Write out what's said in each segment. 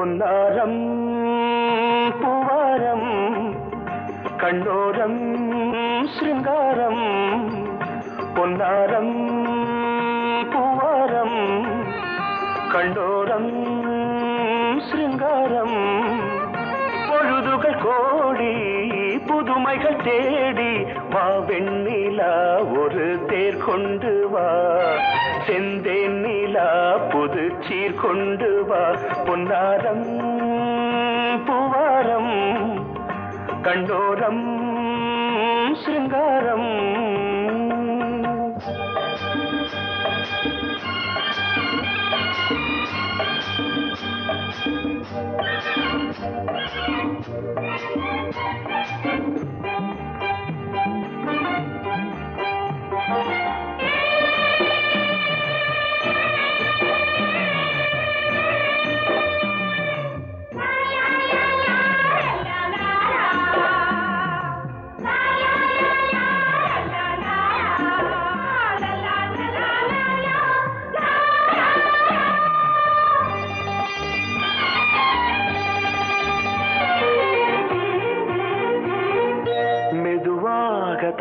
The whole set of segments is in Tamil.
பொன்னாரம் பூவாரம் கண்ணோரம் சிருங்காரம் பொன்னாரம் பூவாரம் கண்டோரம் சிருங்காரம் பொழுதுகள் கோடி புதுமைகள் தேடி வா வெண்ணிலா ஒரு தேர் கொண்டு வா செந்தேன் நிலா புது சீர் கொண்டு வா பொன்னாரம் பூவாரம் கண்டோரம் சிருங்காரம்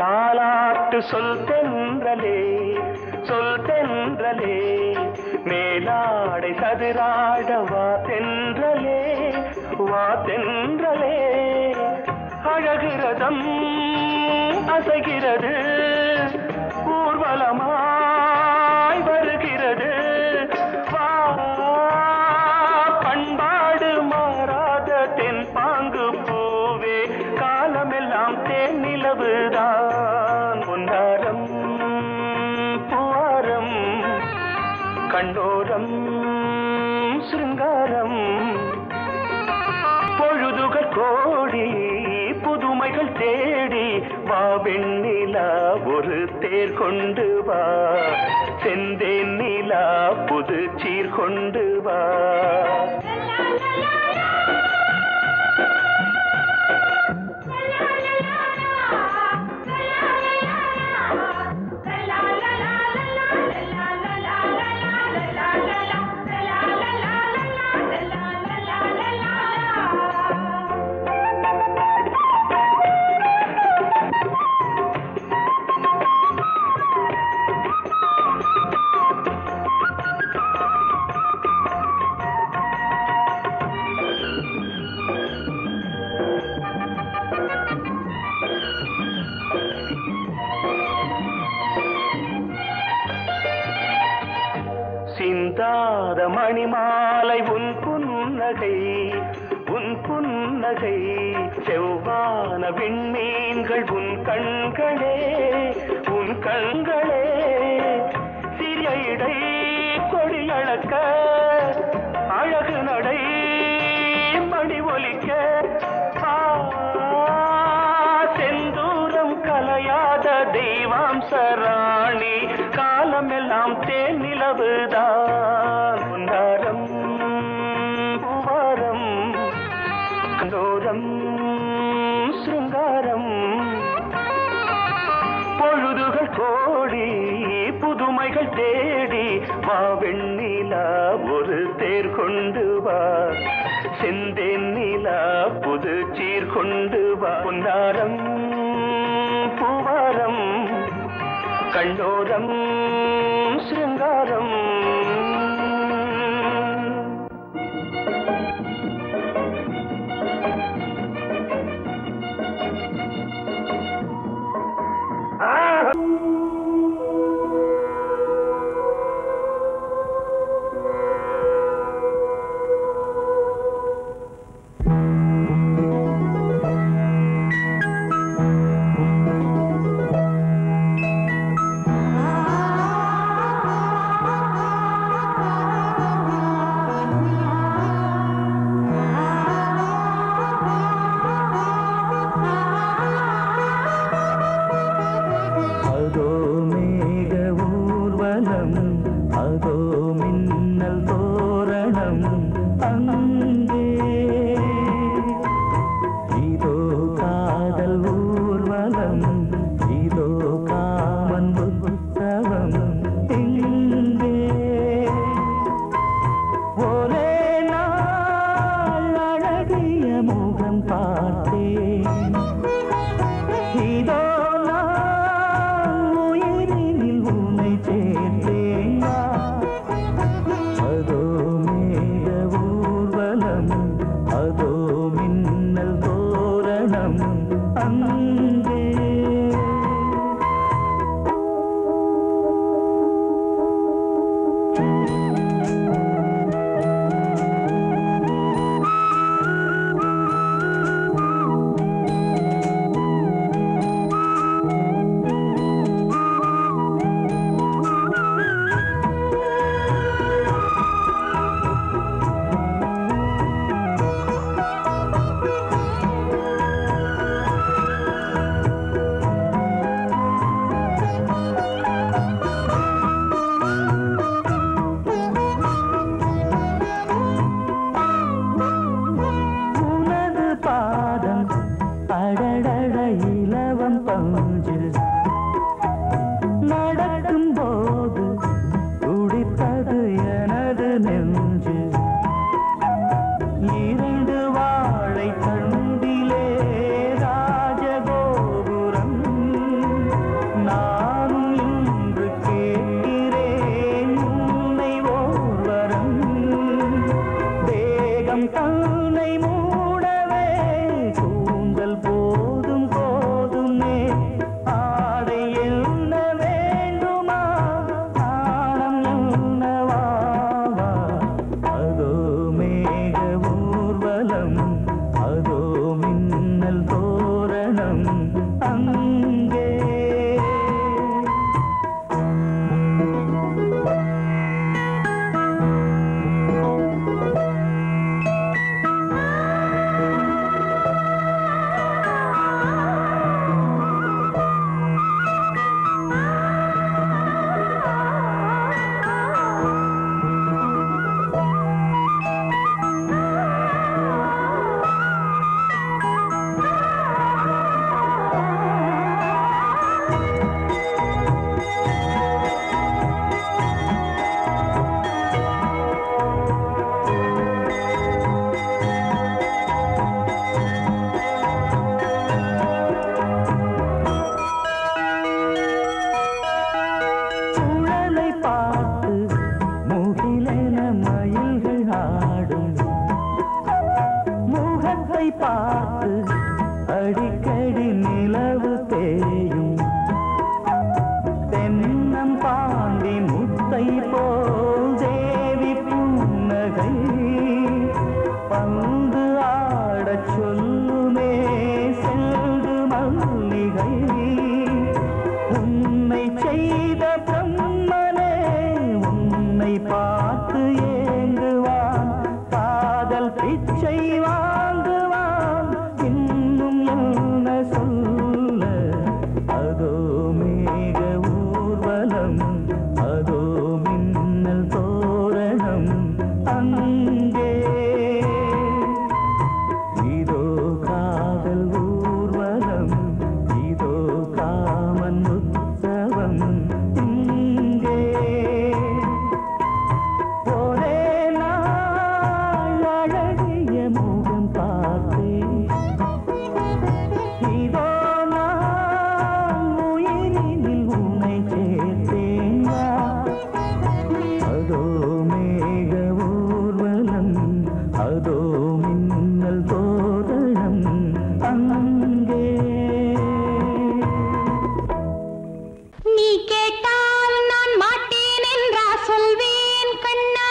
தாலாட்டு சொல் தென்றலே மேலாடை சதுராட வா தென்றலே அழகிறதம் அசைகிறது ஊர்வலமாய் வருகிறது வா பண்பாடு மாறாத தென் பாங்கு பூவே காலமெல்லாம் தேன் நிலவுதான் பொன்னாரம் பூவாரம் கண்டோரம் சிருங்காரம் பொழுதுகள் கோடி புதுமைகள் தேடி வா வெண்ணிலா ஒரு தேர் கொண்டு வா செந்தேன் நிலா புது சீர் கொண்டு வா சிந்தாத மணிமாலை உன் புன்னகை செவ்வான விண்மீன்கள் உன் கண்களே சிறிய இடை கொடியளக்க அழகு நடை மணி ஒலிக்க செந்தூரம் கலையாத தெய்வாம்சராணி காலமெல்லாம் தேன் நிலவுதான் பொன்னாரம் பூவாரம் கண்டோரம் சிருங்காரம் பொழுதுகள் கோடி புதுமைகள் தேடி வா வெண்ணிலா ஒரு தேர் கொண்டு வா செந்தேன் நிலா புது சீர் கொண்டு வா பொன்னாரம் பூவாரம் கண்டோரம் சிருங்காரம் ஏதோ மேக ஊர்வலம் அதோ மின்னல் தோரணம் அங்கே நீ கேட்டால் நான் மாட்டேன் என்றா சொல்வேன் கண்ணா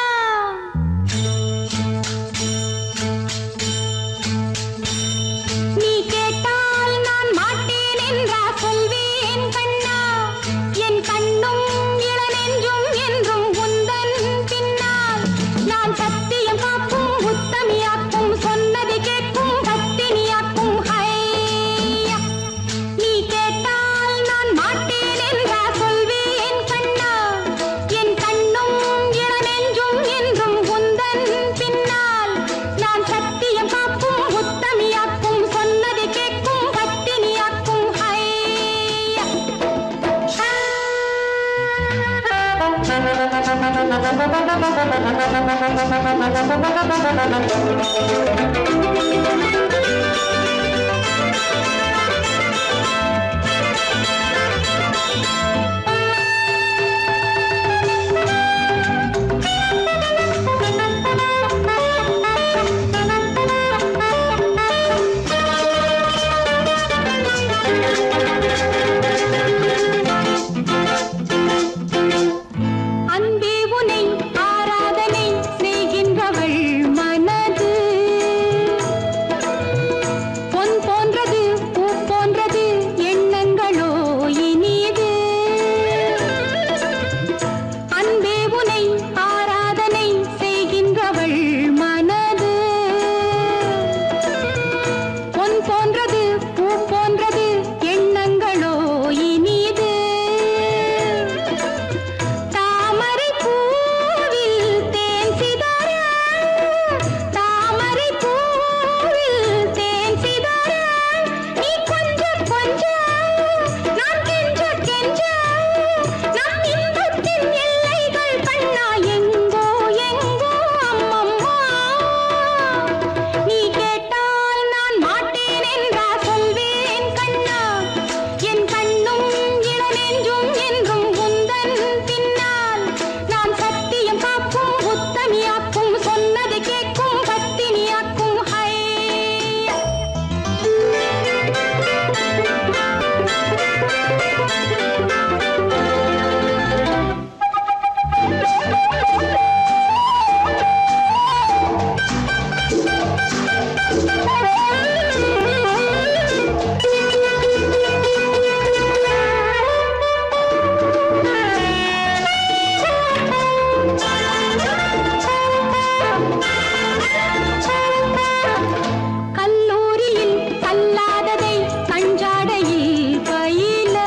நீ கேட்டால் நான் மாட்டேன் என்றா சொல்வேன் கண்ணா என் கண்ணும் இளநெஞ்சும் என்றும் உந்தன் பின்னால் நான் சத்தியம் காக்கும் உத்தமியாக்கும் சொன்னதை கேட்கும் பத்தினியாக்கும் ஹையா நீ கேட்டால் நான் மாட்டேன் என்றா சொல்வேன் கண்ணா என் கண்ணும் இளநெஞ்சும் என்றும் உந்தன் பின்னால் நான் சத்தியம் காக்கும் உத்தமியாக்கும் சொன்னதை கேட்கும் பத்தினியாக்கும் ஹையா அன்பே உனை ஆராதனை செய்கின்றவள் மனது பொன் போன்றது பூ போன்றது எண்ணங்களோ இனிது அன்பே உனை ஆராதனை செய்கின்றவள் மனது பொன் போன்றது பூ போன்றது எண்ணங்களோ இனிது தாமரை பூவில் தேன் சிதற தாமரை பூவில் தேன் சிதற நீ கொஞ்சம் கொஞ்சம் நான் கெஞ்ச கெஞ்ச நம் இன்பத்தின் எல்லைகள் கண்ணா எங்கோ எங்கோ அம்மம்மா நீ கேட்டால் நான் மாட்டேன் என்றா சொல்வேன் கண்ணா என் கண்ணும் இளநெஞ்சும் என்றும் உந்தன் பின்னால் நான் சத்தியம் காக்கும் உத்தமியாக்கும் சொன்னதை கேட்கும் பத்தினியாக்கும் ஹையா கல்லூரியில் கல்லாததை கஞ்சாடையில் பயில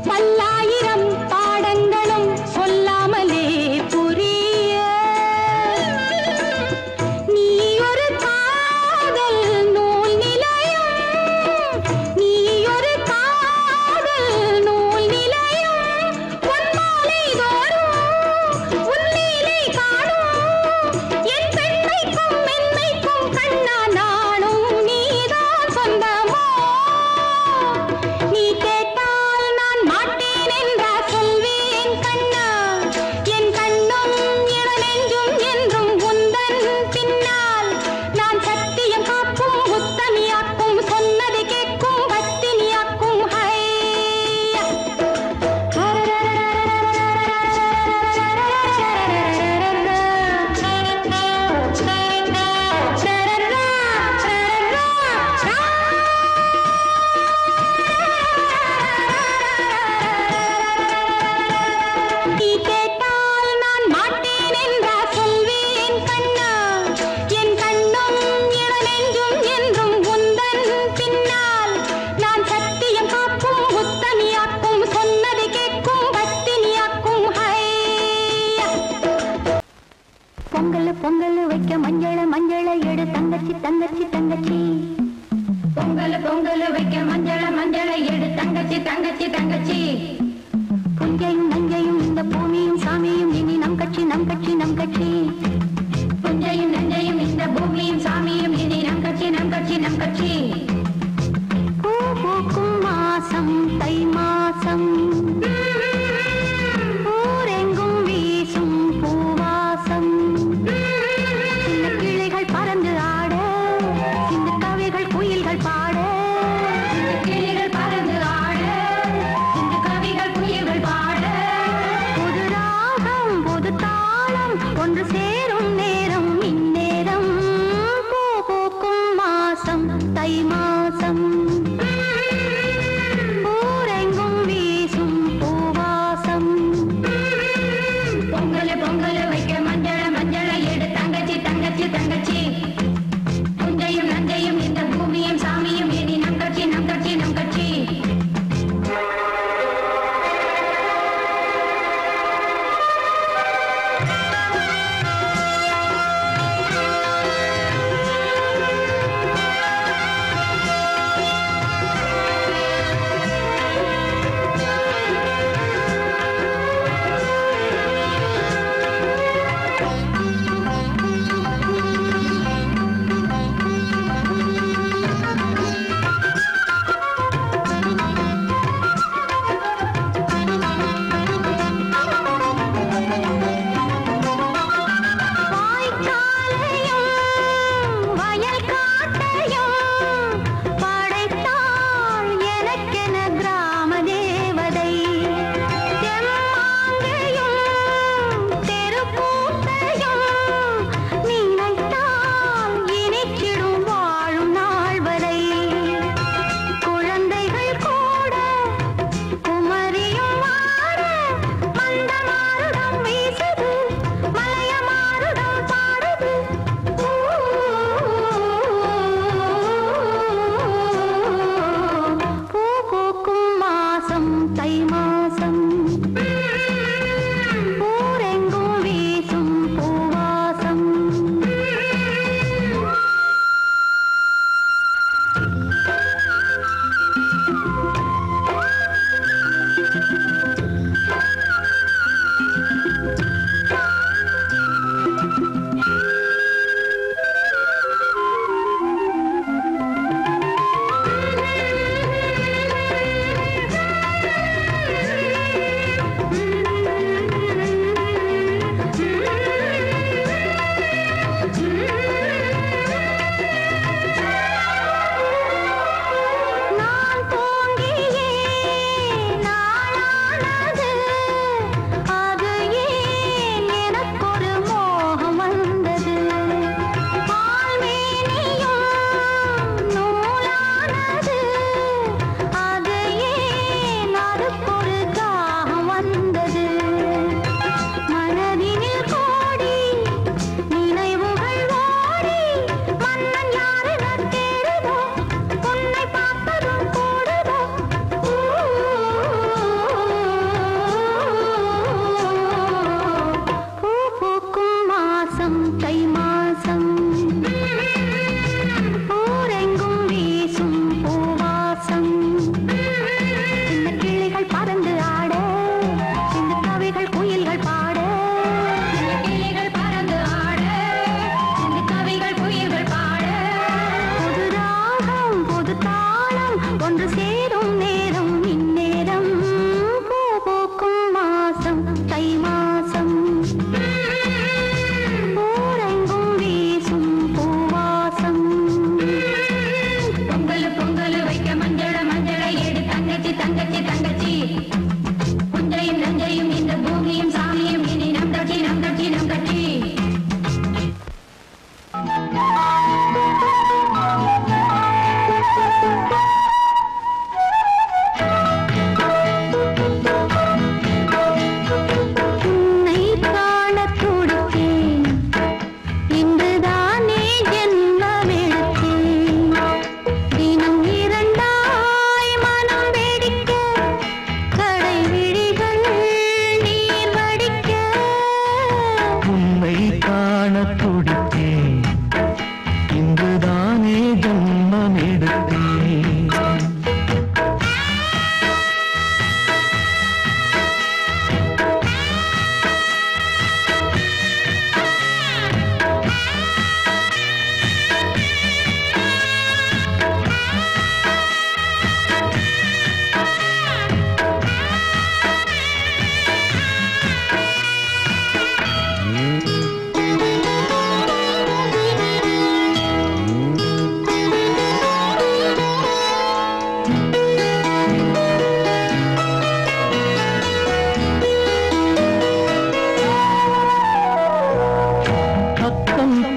பல்லாயிரம் பாடங்களும் சொல்லாமலே புரிய நீ ஒரு காதல் நூல் நிலையம் நீ ஒரு காதல் நூல் நிலையம் பொன்மாலை தோறும் உன்னிலை காணும் என் பெண்மைக்கும் மென்மைக்கும் கண்ணா நானும் நீதான் சொந்தமோ நீ கேட்டால் நான் மாட்டேன் என்றா சொல்வேன் கண்ணா என் கண்ணும் இளநெஞ்சும் என்றும் உந்தன் பின்னால் நான் சத்தியம் காக்கும் உத்தமியாக்கும் சொன்னதை கேட்கும் பத்தினியாக்கும் ஹையா நீ கேட்டால் நான் மாட்டேன் என்றா சொல்வேன் கண்ணா என் கண்ணும் இளநெஞ்சும் என்றும் உந்தன் பின்னால் நான் சத்தியம் காக்கும் உத்தமியாக்கும் சொன்னதை கேட்கும் பத்தினியாக்கும் ஹையா பொங்கல் பொங்கல் வைக்க மஞ்சள மஞ்சள எடு தங்கச்சி தங்கச்சி தங்கச்சி பொங்கல் பொங்கல் வைக்க மஞ்சள மஞ்சள எடு தங்கச்சி தங்கச்சி தங்கச்சி புஞ்சையும் நஞ்சையும் இந்த பூமியும் சாமியும் இனி நம் கட்சி நம் கட்சி நம் கட்சி புஞ்சையும் நஞ்சையும் இந்த பூமியும் சாமியும் இனி நம் கட்சி நம் கட்சி நம் கட்சி பூ பூக்கும் மாசம் தை மாசம் பூ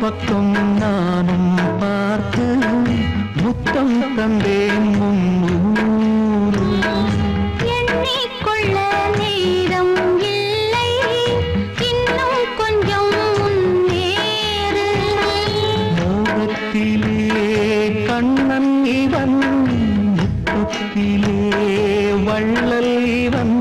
பக்கம் நானும் பார்த்து முத்தம் தந்தேன் முன்னூறு. எண்ணிக்கொள்ள நேரம் இல்லை, இன்னும் கொஞ்சம் முன்னேறு. மோகத்திலே கண்ணன் இவன், முத்தத்திலே வள்ளல் இவன்.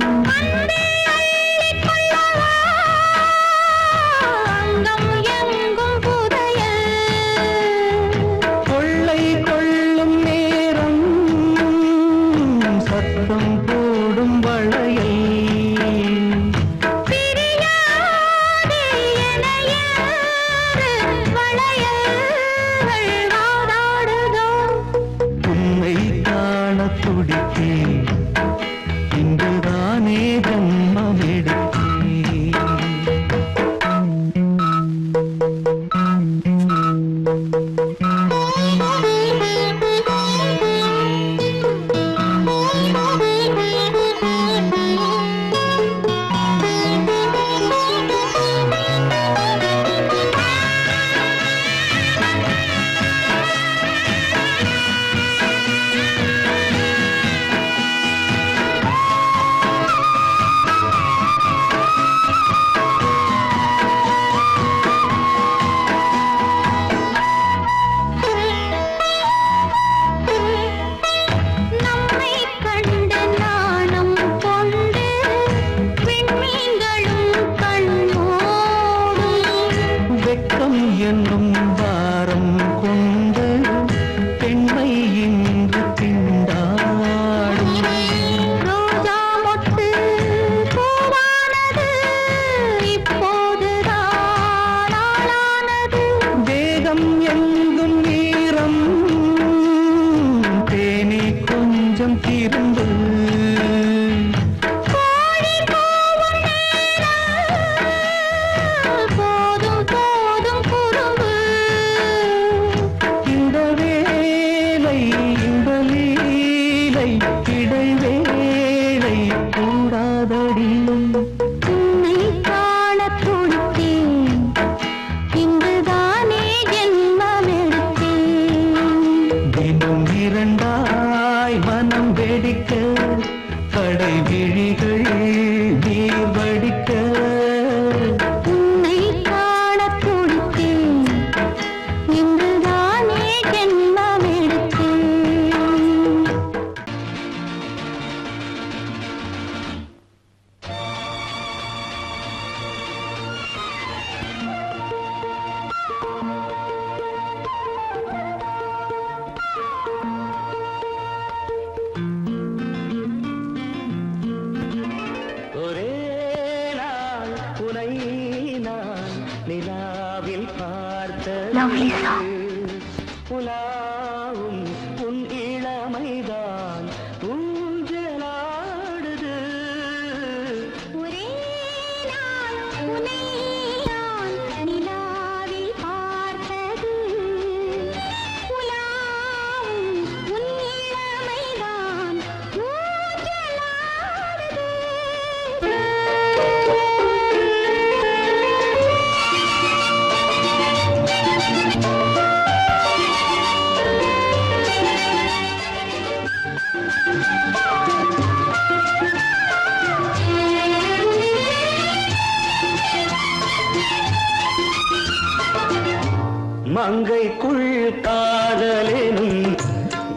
மங்கைக்குள் காதலெனும்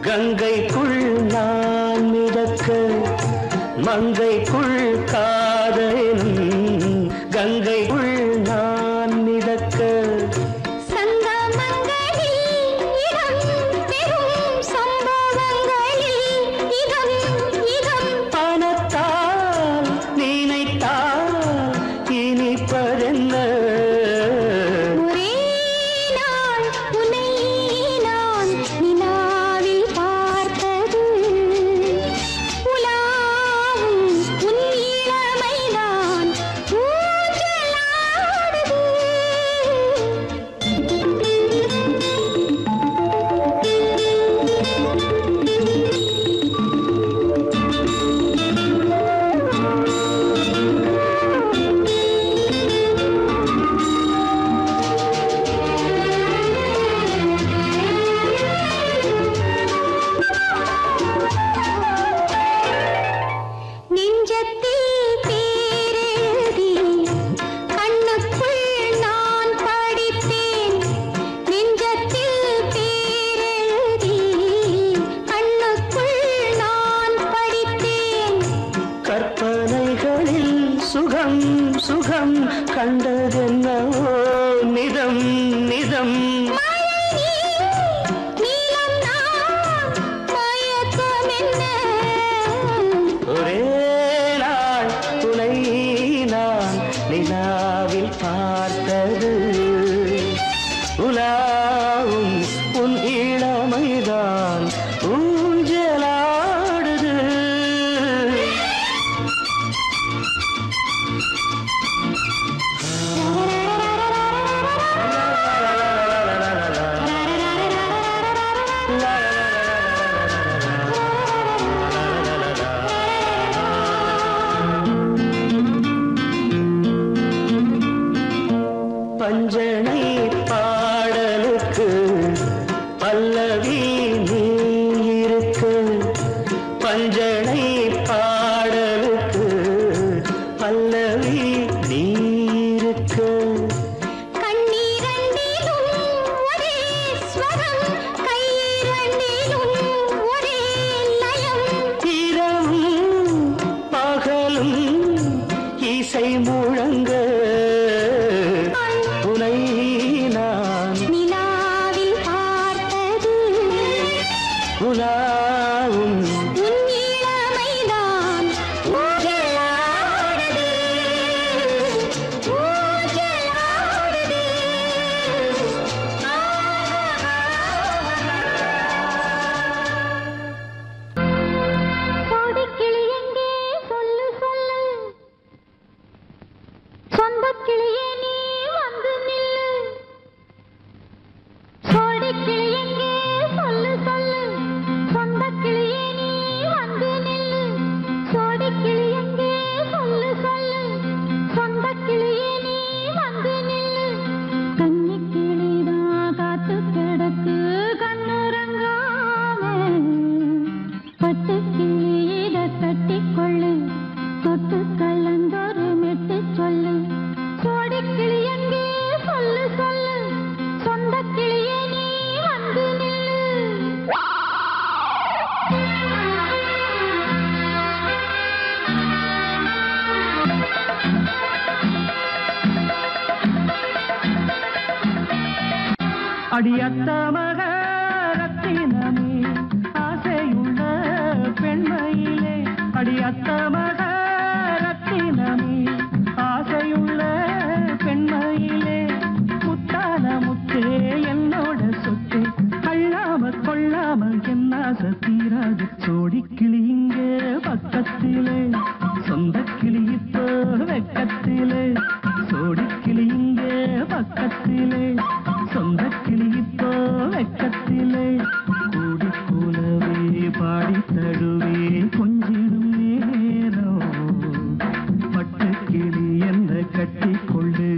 கங்கைக்குள் நான் மிதக்க, மங்கைக்குள் காதலெனும் கங்கைக்குள் நான் மிதக்க. பணத்தால் நினைத்தால் இனிப்பதென்ன, முகம் கண்டதென்னவோ நிதம் நிதம் ஒரே நாள் துணை நான் நிலாவில் பார்த்தது உலாவும் உன் இளமைதான் ஊஞ்சலாடுது பஞ்சனை பாடலுக்கு பல்லவி நீ இருக்கு பஞ்சனை பாடலுக்கு பல்லவி நீ இருக்கு இரவும் பகலும் இசை முழங்க உனை நான் நிலாவில் பார்த்தது உலாவும் உன் இளமைதான் ஊஞ்சலாடுது ஊஞ்சலாடுது கோடிக்கிளி எங்கே சொல்லு சொல்லு சொந்தக் கிளியே நீ வந்து நில்லு கோடிக்கிளி எங்கே சொல்லு சொல்லு சொந்தக் கிளியே நீ வந்து நில்லு கோடிக்கிளி எங்கே சொல்லு சொல்லு சொந்தக் கிளியே நீ வந்து நில்லு கன்னிக் கிளிதான் காத்து கிடக்கு கண்ணுறங்காம பட்டுக் கிளி இத கட்டிக்கொள்ளு தொட்டு கலந்தொரு மெட்டு சொல்லு கோடிக்கிளி எங்கே சொல்லு சொல்லு சொந்தக் கிளியே நீ வந்து நில்லு அடியத்த மக ரத்தினமே ஆசையுள்ள பெண்மையிலே அடியத்த மக ரத்தினமே ஆசையுள்ள பெண்மையிலே முத்தான முத்தே என்னோட சொத்து அள்ளாம கொள்ளாம என்ன தீராது சோடிக்கிளி இங்கே பக்கத்திலே சொந்தக் கிளி இப்போ வெக்கத்திலே சோடிக்கிளி இங்கே பக்கத்திலே சொந்தக் கிளி இப்போ வெக்கத்திலே கூடி போலவே பாடி தழுவே கொஞ்சிடும் நேரம் பட்டு கிளி என்ன கட்டி கொள்ளு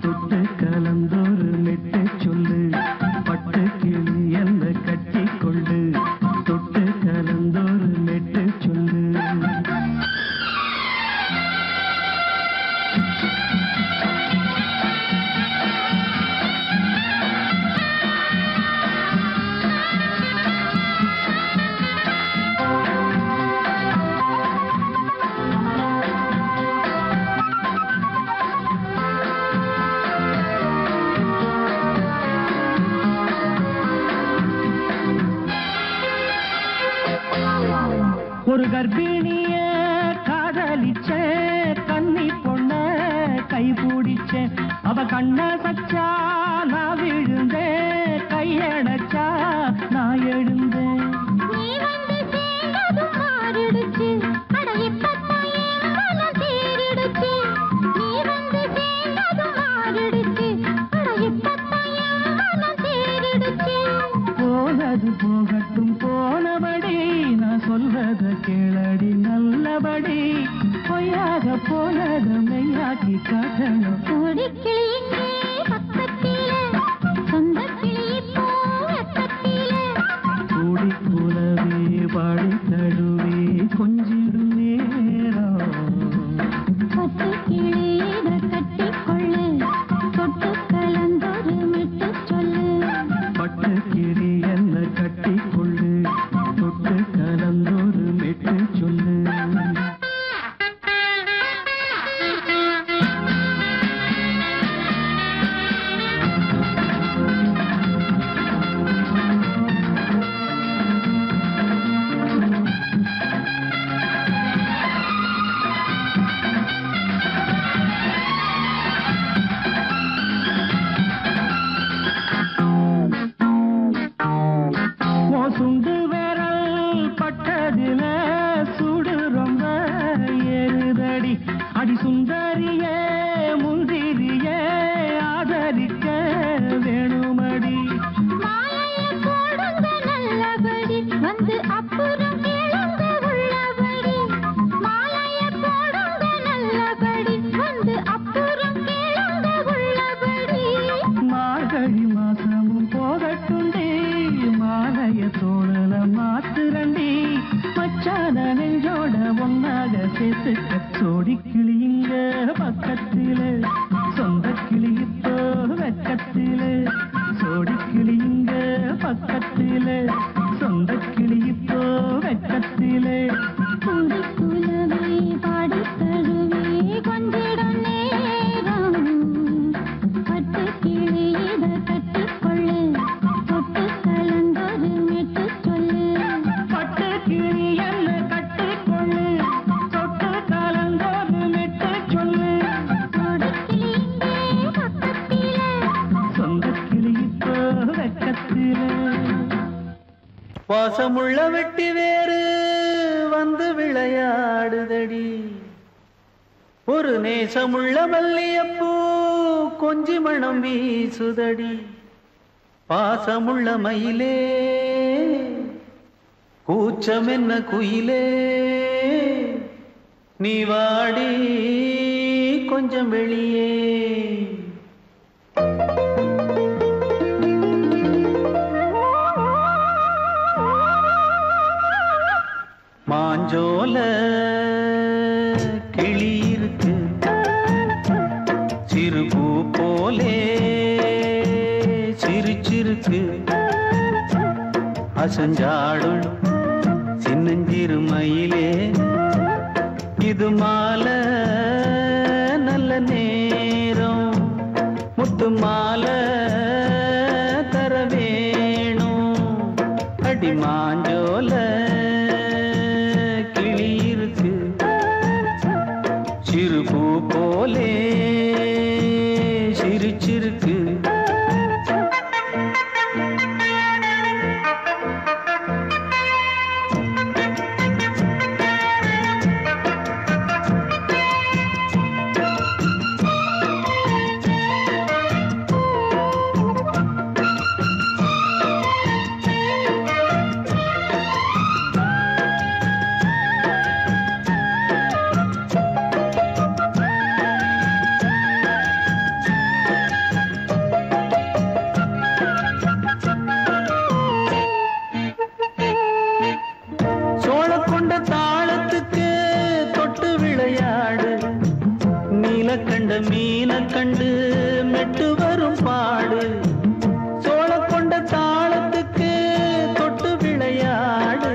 தொட்டு கலந்தொரு மெட்டு சொல்லு பட்டு கிளி என்ன கட்டி கொள்ளு தொட்டு கலந்தொரு மெட்டு சொல்லு ஒரு கர்ப்பிணிய காதலிச்ச கன்னி பொண்ண கைபிடிச்ச அவ கண்ண சச்சா நான் விழுந்தேன் கையடைச்சா நான் எழுந்தேன் நீ வந்து சேர்ந்ததும் மாறிடுச்சு அட இப்பத்தான் என் மனம் தேறிடுச்சு நீ வந்து சேர்ந்ததும் மாறிடுச்சு அட இப்பத்தான் என் மனம் தேறிடுச்சு போனது போகட்டும் போனபடி நான் சொல்றத கேளடி நல்லபடி பொய்யாக போனது மெய்யாக்கி காட்டணும் கோடிக்கிளி எங்கே பக்கத்திலே சொந்தக் கிளி இப்போ வெக்கத்திலே கூடி சேர்த்துக்க சோடி கிளியுங்க பக்கத்திலே சொந்த கிளி இப்போ வெக்கத்திலே சோடி கிளியுங்க பக்கத்திலே சொந்த கிளி இப்போ வெக்கத்திலே குலவை பாடி தழுவே கொஞ்சிடம் நேரம் பட்டு கிளி இத கட்டிக்கொள்ளு தொட்டு கலந்தொரு மெட்டு சொல்லு பட்டு கிளி என்ன கட்டிக்கொள்ளு தொட்டு கலந்தொரு மெட்டு சொல்லு சோடி கிளியிங்கே பக்கத்திலே சொந்த கிளி இப்போ வெக்கத்திலே வாசமுள்ள வெட்டி வேறு வந்து விளையாடுதடி ஒரு நேசமுள்ள மல்லியப்பூ கொஞ்சி மணம் வீசுதடி பாசமுள்ள மயிலே கூச்சம் என்ன குயிலே நீ வாடி கொஞ்சம் வெளியே மாஞ்சோல கிளி இருக்கு சிறுபூ போலே சிரிச்சிருக்கு அசஞ்சாடும் சின்னஞ்சிறு மயிலே இது மாலை நல்ல நேரம் முத்து மாலை தர வேணும் அடி மாஞ்சோல சிறுபூ போலே சிரிச்சிருக்கு கண்ட மீன கண்டு மெட்டு வரும் பாடு சோழ கொண்ட தாளத்துக்கு தொட்டு விளையாடு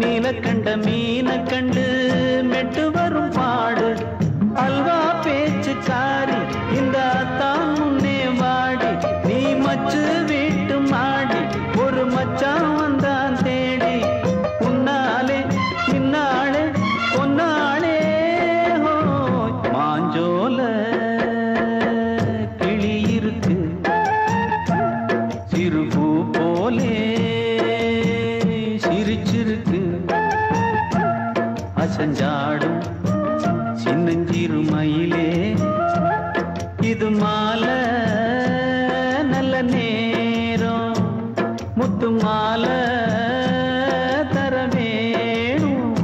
நீல கண்ட மீன கண்டு மெட்டு வரும் பாடு அல்வா பேச்சு காரி இந்த தான் முன்னே வாடி நீ மச்சு வீட்டு மாடி ஒரு மச்சான் வந்தான் தேடி உன்னாலே பின்னாலே பொன்னாலே மாஞ்சோல கிளி இருக்கு சிறுபூ போலே சிரிச்சிருக்கு அசஞ்சாடும் சின்னஞ்சிறு மயிலே இது மாலை நல்ல நேரம் முத்து மாலை தர வேணும்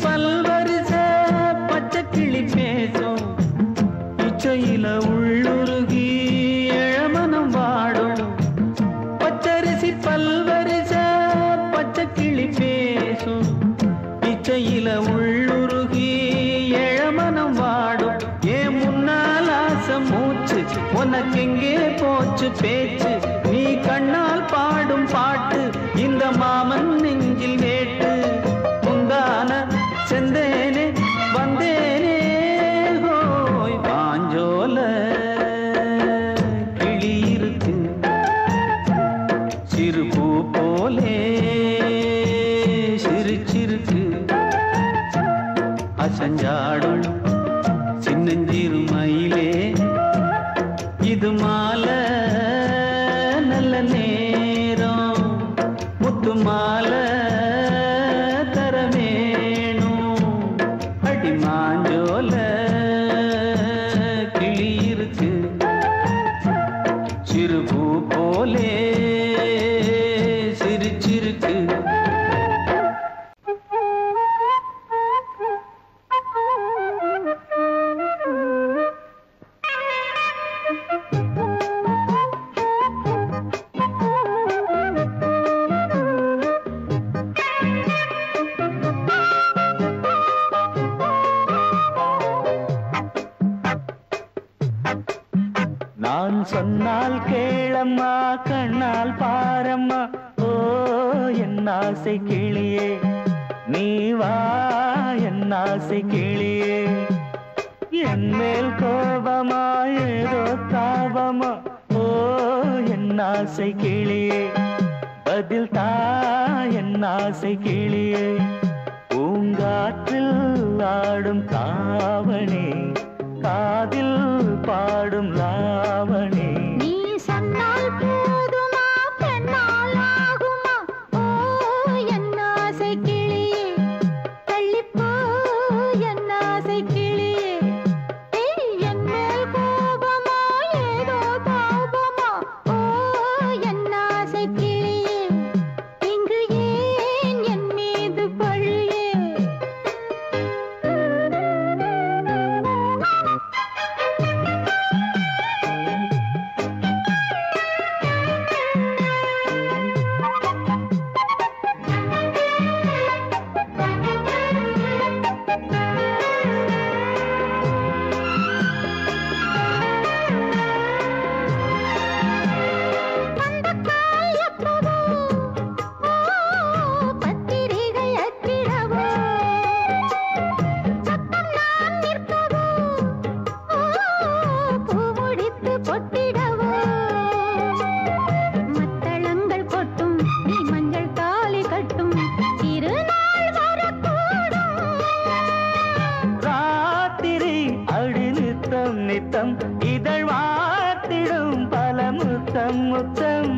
பல்வரிச பச்சை கிளி பேசும் இச்சையில உள்ளுருகி இளமனம் வாடும் பச்சரிசி பல்வரிச பச்சை கிளி பேசும் இச்சையில உள்ளுருகி இளமனம் வாடும் ஏன் முன்னால் ஆசை மூச்சு உனக்கெங்கே போச்சு பேச்சு நீ கண்ணால் பாடும் பாட்டு இந்த மாமன் நெஞ்சில் வேட்டு செந்தேனே வந்தேனே ஹோய் பாஞ்சோல கிளி இருக்கு சிறுபூ போலே சிரிச்சிருக்கு அசஞ்சாடும் சின்னஞ்சிறு மயிலே இது மாலை நல்ல நான் சொன்னால் கேளம்மா கண்ணால் பாரம்மா ஓ என் ஆசை கிளியே நீ வா என் ஆசை கிளியே என் மேல் கோபமா ஏதோ தாபமா ஓ என் ஆசை கிளியே பதில் தா என் ஆசை கிளியே பூங்காற்றில் ஆடும் தாவணி காதில் பாடும் லாவணி நீ சொன்னால் போதுமா பெண்ணால் ஆகுமா ஓ என் ஆசை கிளியே தள்ளிப்போ என் ஆசை கிளியே என் மேல் கோபமா ஏதோ தாபமா ஓ என் ஆசை கிளியே இங்கு ஏன் என் மீது பழியே நித்தம் இதழ் வாத்திடும் பல முத்தம் முத்தம்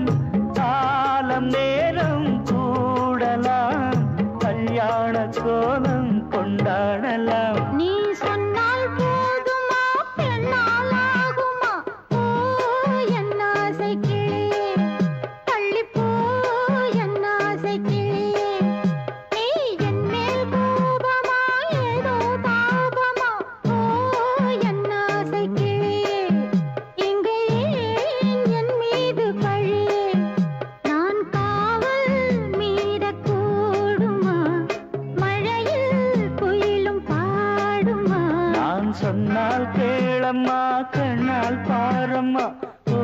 காலம் நேரம் கூடலாம் கல்யாண கோலம் கொண்டாடலாம் நீ சொன்னால் போதுமா பெண்ணால் ஆகுமா ஓ என் ஆசை கிளியே தள்ளிப்போ என் ஆசை கிளியே நீ என் மேல் கோபமா ஏதோ தாபமா ஓ என் ஆசை கிளியே இங்கே என் மீது பழியே நான் காவல் மீறக்கூடுமா மழையில் குயிலும் பாடுமா நான் சொன்னால் கேளம்மா கண்ணால் பாரம்மா ஓ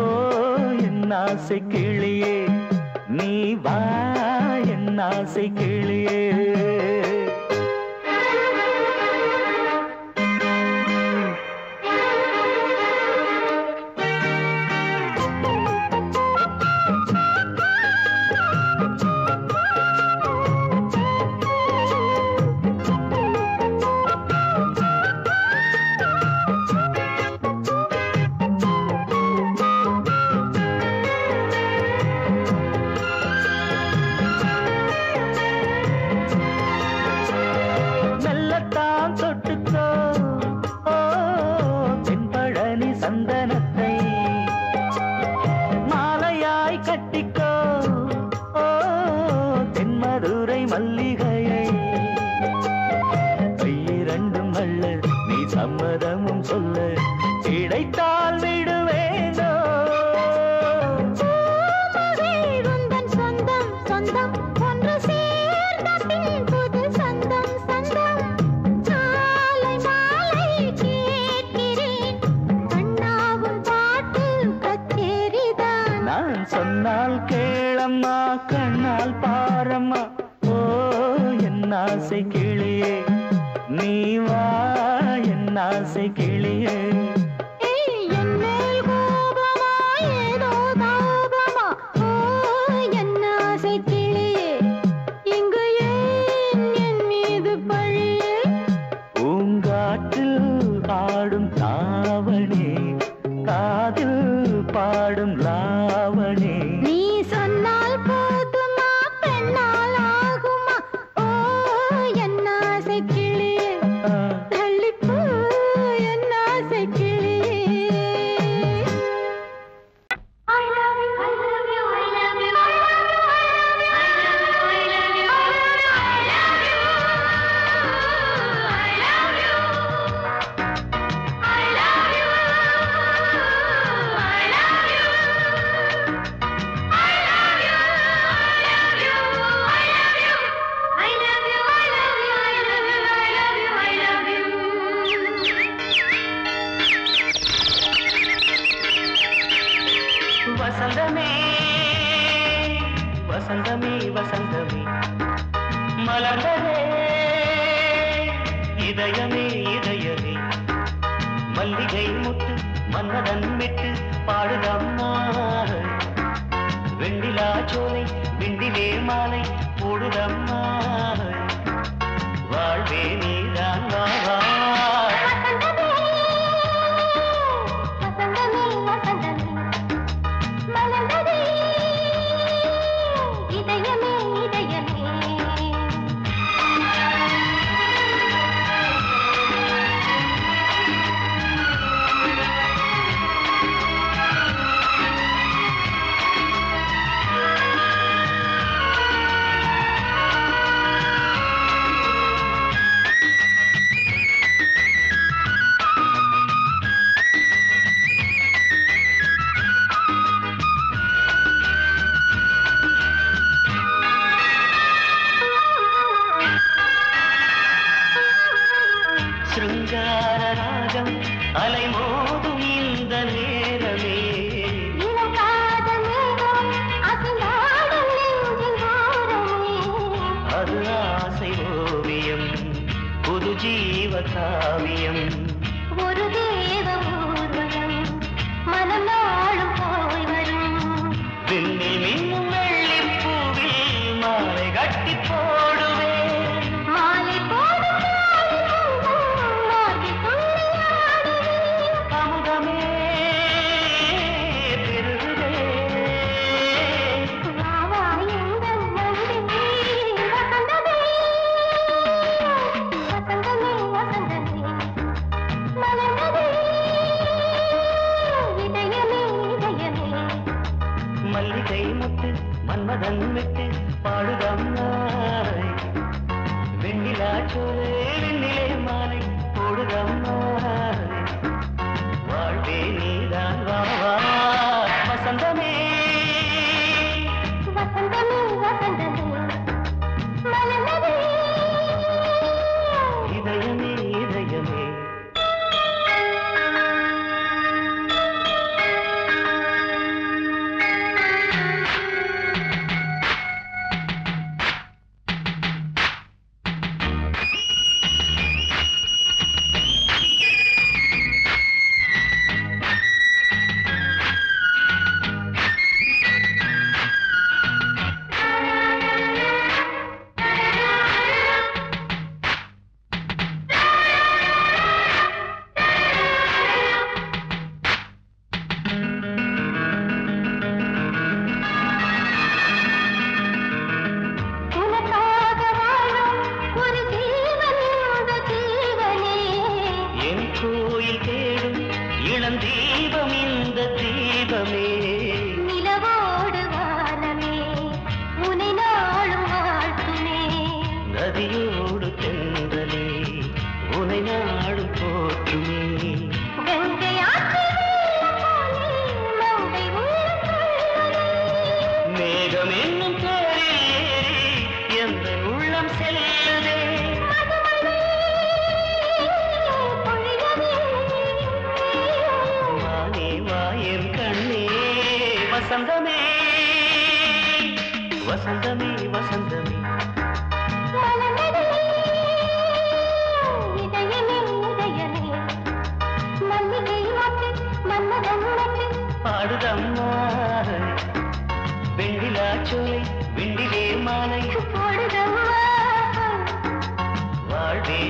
என் ஆசை கிளியே நீ வா என் ஆசை கிளியே மெல்லத்தான் தொட்டுக்கோ ஓ தென்பழனி சந்தனத்தை மாலையாய் கட்டிக்கோ ஓ தென்மதுரை மல்லிகையை கையிரண்டும் அள்ள நீ சம்மதமும் சொல்ல கிடைத்தால் விடுவேனோ உந்தன் சொந்தம் சொந்தம் ஒன்று சேர்ந்த பின் புது சொந்தம் சொந்தம் மாலை மாலை கேட்கிறேன் கண்ணாவும் பாட்டு கச்சேரிதான் நான் சொன்னால் கேளம்மா கண்ணால் பாரம்மா ஓ என் ஆசை கிளியே நீ வா என் ஆசை கிளியே என் மேல் கோபமா ஏதோ தாபமா ஓ என் ஆசை கிளியே இங்கு ஏன் என் மீது பழியே பூங்காற்றில் ஆடும் தாவணி காதில் பாடும் லாவணி நீ சொன்னால் போதுமா பெண்ணால் ஆகுமா ஓ என் ஆசை கிளியே தள்ளிப்போ என் இதயமே இதயமே மல்லிகை முத்து மன்னதன் விட்டு பாடுதம்மா வெண்ணிலா சோலை விண்டிலே மாலை போடுதம்மா வாழ்வே நீதான் வா சிருங்கார ராகம் அலைமோதும் இந்த நேரமே அது ஆசை ஓவியம் புது ஜீவ காவியம் ஒரு தேவ ஊர்வலம் மனம் நாளும் போய் வரும் விண்ணில் மின்னும் வெள்ளி பூவில் மாலை கட்டி போடுவேன் மாலை போடும் அமுதமே பெருகுதே மல்லிகை முத்து மன்மதன் விட்டு பாடுதம்மாய் வெண்ணிலா சோலை வெண்ணிலே மாலை போடுதம்மாய் வாழ்வே நீதான் வா வசந்தமே வசந்தமே வசந்தமே மலர்ந்ததே இதயமே இதயமே தீபம் இந்த தீபமே நிலவோடு வானமே உனை நாளும் வாழ்த்துமே நதியோடு தென்றலே உனை நாடும் போற்றுமே கங்கை மேகம் என்னும் பேரில் ஏறி எந்த உள்ளம் செல்லுதே வசந்தமே வசந்தமே வசந்தமே இதயமே இதயமே மல்லிகை மாட்டு மன்மதன் நட்டு பாடுதம்மா வெண்ணிலா சோலை விண்டிலே மாலை போடுதம்மா வாழ்வே